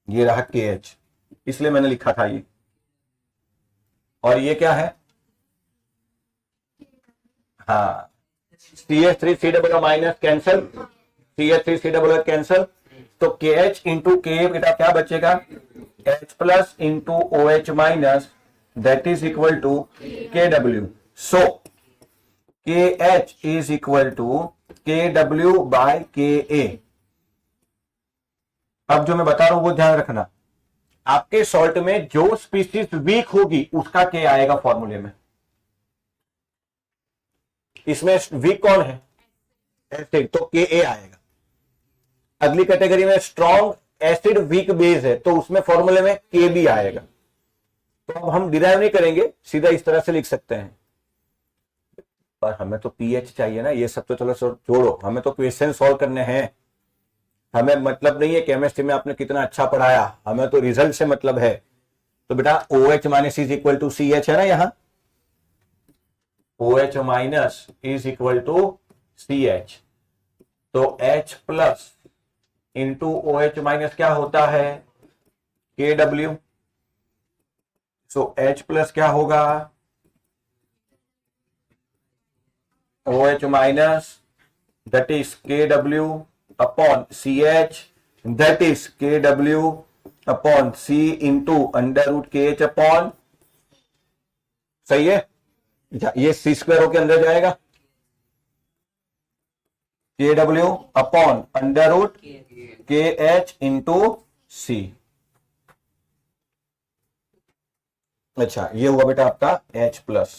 ये रहा KH, इसलिए मैंने लिखा था ये, और ये क्या है, हाँ CH3COO minus cancel, CH3COO cancel, तो KH इंटू Ka बेटा क्या बचेगा, H plus into OH minus, that is equal to KW। So KH is equal to KW by KA। अब जो मैं बता रहा हूं वो ध्यान रखना, आपके सॉल्ट में जो स्पीशीज वीक होगी उसका K आएगा फॉर्मूले में। इसमें वीक कौन है, एसिड, तो Ka आएगा। अगली कैटेगरी में स्ट्रॉन्ग एसिड वीक बेस है, तो उसमें फॉर्मूले में Kb आएगा। तो अब हम डिराइव नहीं करेंगे, सीधा इस तरह से लिख सकते हैं, पर हमें तो पीएच चाहिए ना, ये सब तो चलो छोड़ो, हमें तो क्वेश्चन सॉल्व करने हैं। हमें मतलब नहीं है केमिस्ट्री में आपने कितना अच्छा पढ़ाया, हमें तो रिजल्ट से मतलब है। तो बेटा OH minus is equal to CH है ना, यहां OH minus is equal to CH, तो H plus into OH minus क्या होता है KW, सो H प्लस क्या होगा OH minus, that is KW upon CH, that is KW upon C into under root KH upon, सही है, ये C square होके अंदर जाएगा, KW upon under root K H into C. अच्छा, ये हुआ बेटा आपका H प्लस।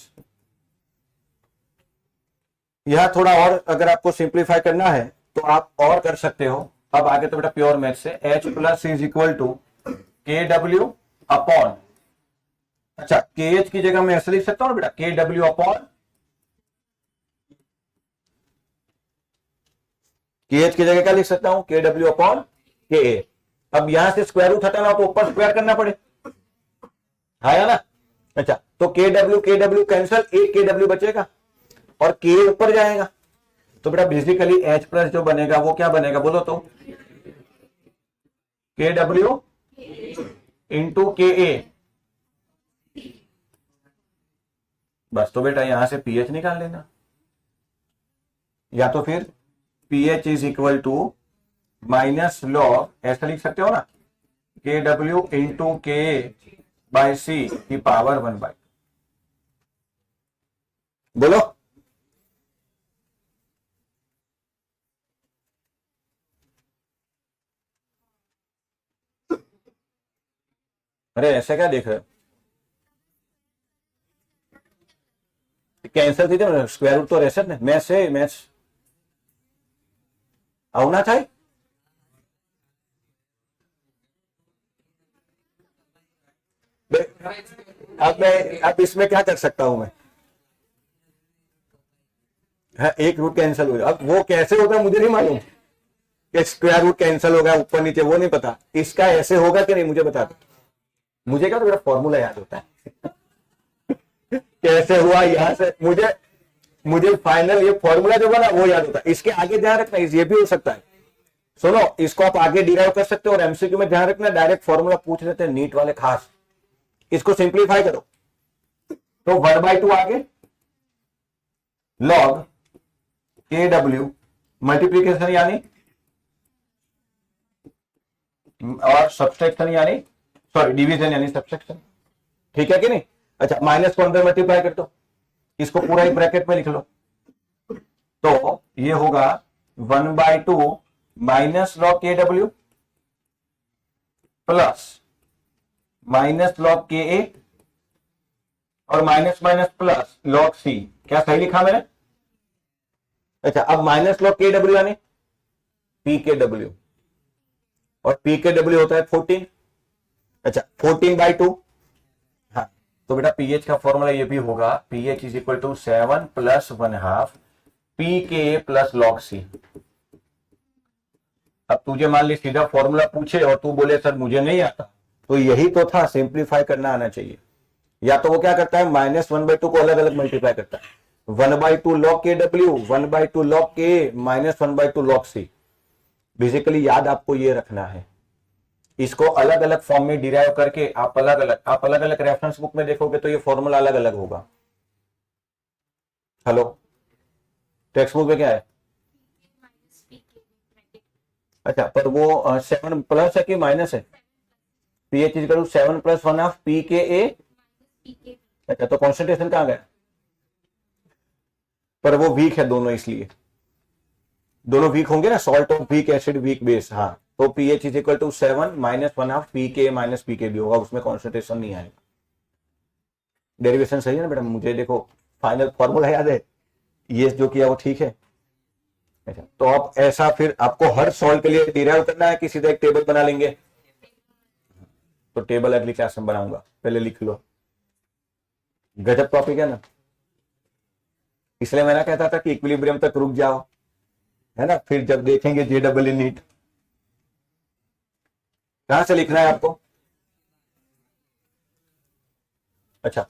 यह थोड़ा और अगर आपको सिंप्लीफाई करना है तो आप और कर सकते हो। अब आगे तो बेटा प्योर मैथ से H plus is equal to K W upon, अच्छा के एच की जगह मैं ऐसे लिख सकता हूँ बेटा, के डब्ल्यू अपॉन, के एच की जगह क्या लिख सकता हूं, के डब्ल्यू अपॉन के ए। अब यहां से स्क्वायर रूट हटाना तो ऊपर स्क्वायर करना पड़े, है ना। अच्छा, तो के डब्ल्यू कैंसल, एक के डब्ल्यू बचेगा और के ऊपर जाएगा। तो बेटा बेसिकली एच प्लस जो बनेगा वो क्या बनेगा बोलो तो, के डब्ल्यू इंटू के ए। बस, तो बेटा यहां से पीएच निकाल लेना, या तो फिर pH is equal to minus log, ऐसा लिख सकते हो ना, K W into K by C की पावर 1/, बोलो। अरे ऐसे क्या देख रहे हो, कैंसल थी तो स्क्वायर रूट तो રહેશે જ ને, મેથ્સ છે મેથ्स આવું ના થાય। अब इसमें क्या कर सकता हूं मैं, हाँ, एक रूट कैंसिल हो जाए। अब वो कैसे होगा मुझे नहीं मालूम, कि स्क्वायर रूट कैंसिल होगा ऊपर नीचे वो नहीं पता, इसका ऐसे होगा कि नहीं मुझे बता दो। मुझे क्या तो मेरा फॉर्मूला याद होता है कैसे हुआ यहाँ से, मुझे मुझे फाइनल ये फॉर्मूला जो बना वो याद होता है। इसके आगे ध्यान रखना, ये भी हो सकता है, सुनो इसको आप आगे डिराइव कर सकते हो और एमसीक्यू में ध्यान रखना डायरेक्ट फॉर्मूला पूछ लेते हैं नीट वाले खास। इसको सिंप्लीफाई करो तो 1/2 आगे लॉग के डब्ल्यू मल्टीप्लीकेशन यानी और सब्सट्रैक्शन यानी, सॉरी डिवीजन यानी सब्सट्रैक्शन, ठीक है कि नहीं। अच्छा, माइनस को अंदर मल्टीप्लाई कर दो, इसको पूरा एक ब्रैकेट में लिख लो, तो ये होगा 1/2 माइनस लॉग के डब्ल्यू प्लस माइनस लॉग के ए और माइनस माइनस प्लस लॉग सी। क्या सही लिखा मैंने। अच्छा, अब माइनस लॉग के डब्ल्यू यानी पी के डब्ल्यू, और पी के डब्ल्यू होता है 14। अच्छा, 14/2। हाँ, तो बेटा पीएच का फॉर्मूला ये भी होगा, pH is equal to 7 plus 1/2 P K plus log C. अब तुझे मान ली सीधा फॉर्मूला पूछे और तू बोले सर मुझे नहीं आता, तो यही तो था, सिंप्लीफाई करना आना चाहिए। या तो वो क्या करता है, -1/2 को अलग अलग मल्टीप्लाई करता है, 1/2 लॉग के डब्ल्यू, 1/2 लॉग के, -1/2 लॉग सी। बेसिकली याद आपको ये रखना है, इसको अलग अलग फॉर्म में डिराइव करके आप अलग अलग रेफरेंस बुक में देखोगे तो ये फॉर्मूला अलग अलग होगा। हेलो, टेक्स्ट बुक में क्या है। अच्छा, पर वो 7 प्लस है कि माइनस है, pH is equal to 7 plus 1/2 P K A. अच्छा, तो कॉन्सेंट्रेशन कहां गया, पर वो वीक है दोनों, इसलिए दोनों वीक होंगे ना, salt of weak acid weak base. हाँ, तो pH is equal to 7 minus 1/2 P K minus P K भी होगा, उसमें कॉन्सेंट्रेशन नहीं आएगा। डेरिवेशन सही है ना बेटा, मुझे देखो फाइनल फॉर्मूला याद है, ये जो किया वो ठीक है। अच्छा, तो आप ऐसा फिर आपको हर सॉल्व के लिए डिराइव करना है कि सीधा एक टेबल बना लेंगे, तो टेबल अगली क्लास में बनाऊंगा, पहले लिख लो। गजब टॉपिक है ना, इसलिए मैंने कहता था कि इक्विलिब्रियम तक रुक जाओ, है ना, फिर जब देखेंगे JEE नीट। कहां से लिखना है आपको। अच्छा,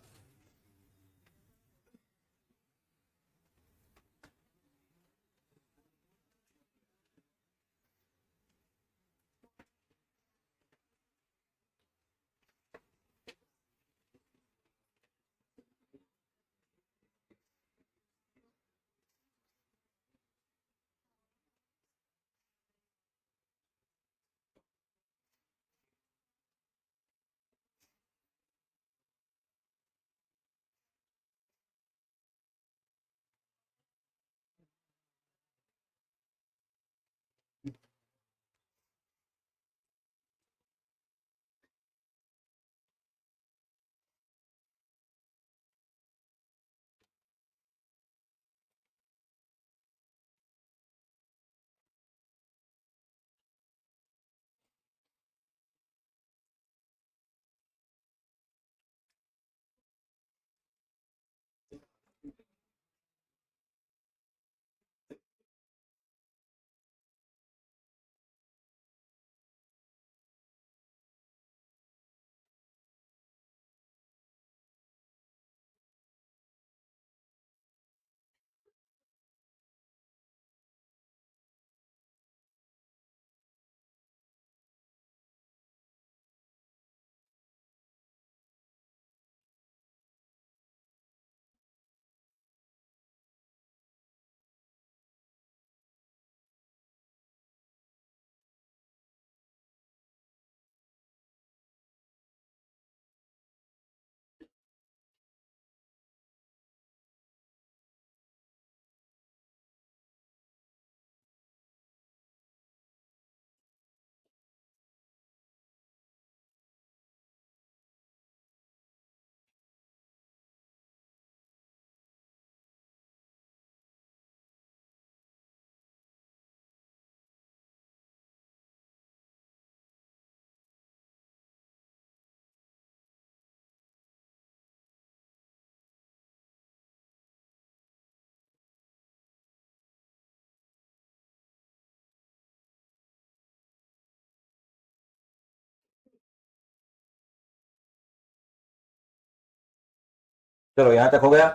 चलो यहां तक हो गया।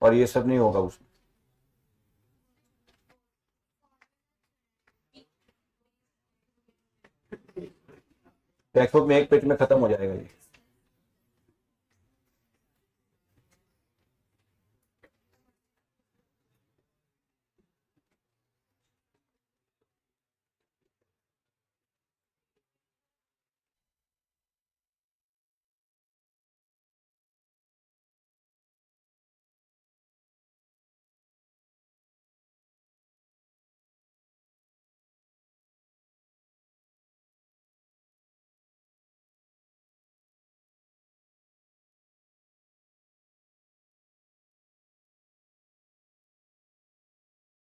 और ये सब नहीं होगा उसमें, टेक्स्ट बुक में एक पेज में खत्म हो जाएगा ये।